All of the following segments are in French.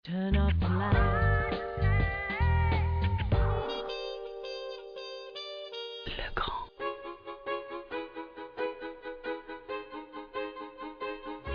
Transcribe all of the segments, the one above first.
Turn off the light. Le grand.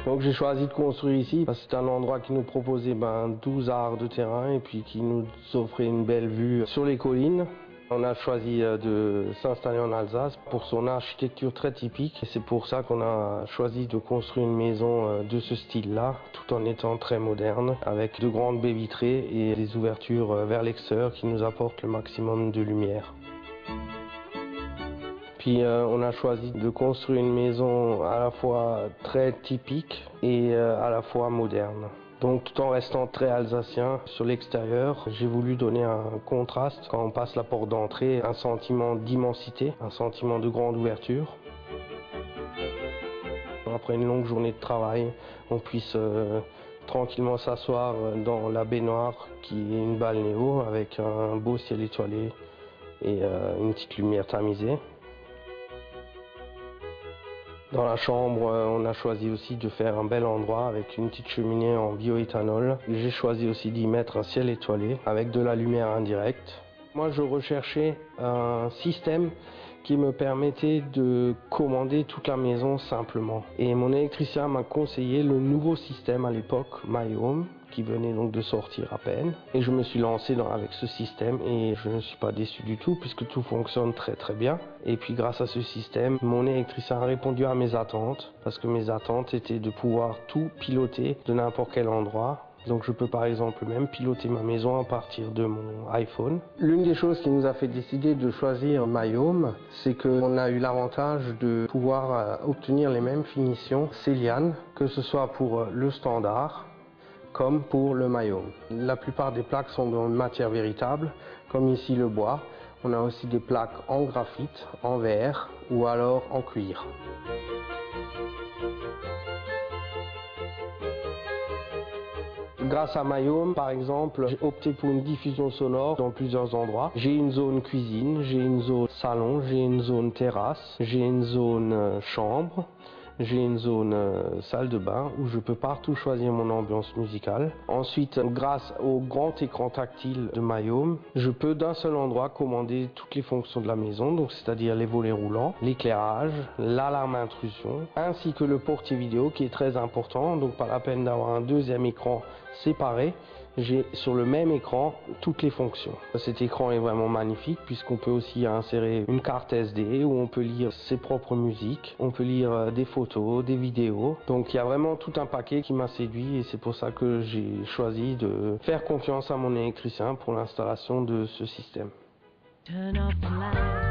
Donc j'ai choisi de construire ici parce que c'est un endroit qui nous proposait 12 arts de terrain et puis qui nous offrait une belle vue sur les collines. On a choisi de s'installer en Alsace pour son architecture très typique. Et c'est pour ça qu'on a choisi de construire une maison de ce style-là, tout en étant très moderne, avec de grandes baies vitrées et des ouvertures vers l'extérieur qui nous apportent le maximum de lumière. Puis on a choisi de construire une maison à la fois très typique et à la fois moderne. Donc tout en restant très alsacien sur l'extérieur, j'ai voulu donner un contraste quand on passe la porte d'entrée, un sentiment d'immensité, un sentiment de grande ouverture. Après une longue journée de travail, on puisse tranquillement s'asseoir dans la baignoire qui est une balnéo avec un beau ciel étoilé et une petite lumière tamisée. Dans la chambre, on a choisi aussi de faire un bel endroit avec une petite cheminée en bioéthanol. J'ai choisi aussi d'y mettre un ciel étoilé avec de la lumière indirecte. Moi, je recherchais un système qui me permettait de commander toute la maison simplement. Et mon électricien m'a conseillé le nouveau système à l'époque, My Home, qui venait donc de sortir à peine. Et je me suis lancé avec ce système et je ne suis pas déçu du tout puisque tout fonctionne très très bien. Et puis grâce à ce système, mon électricien a répondu à mes attentes parce que mes attentes étaient de pouvoir tout piloter de n'importe quel endroit. Donc je peux par exemple même piloter ma maison à partir de mon iPhone. L'une des choses qui nous a fait décider de choisir My Home, c'est qu'on a eu l'avantage de pouvoir obtenir les mêmes finitions Celian, que ce soit pour le standard comme pour le My Home. La plupart des plaques sont de matière véritable, comme ici le bois. On a aussi des plaques en graphite, en verre ou alors en cuir. Grâce à My Home, par exemple, j'ai opté pour une diffusion sonore dans plusieurs endroits. J'ai une zone cuisine, j'ai une zone salon, j'ai une zone terrasse, j'ai une zone chambre, j'ai une zone salle de bain où je peux partout choisir mon ambiance musicale. Ensuite, grâce au grand écran tactile de My Home, je peux d'un seul endroit commander toutes les fonctions de la maison, donc c'est-à-dire les volets roulants, l'éclairage, l'alarme intrusion, ainsi que le portier vidéo qui est très important, donc pas la peine d'avoir un deuxième écran séparé. J'ai sur le même écran toutes les fonctions. Cet écran est vraiment magnifique puisqu'on peut aussi insérer une carte SD où on peut lire ses propres musiques, on peut lire des photos, des vidéos. Donc il y a vraiment tout un paquet qui m'a séduit et c'est pour ça que j'ai choisi de faire confiance à mon électricien pour l'installation de ce système. Turn off the light.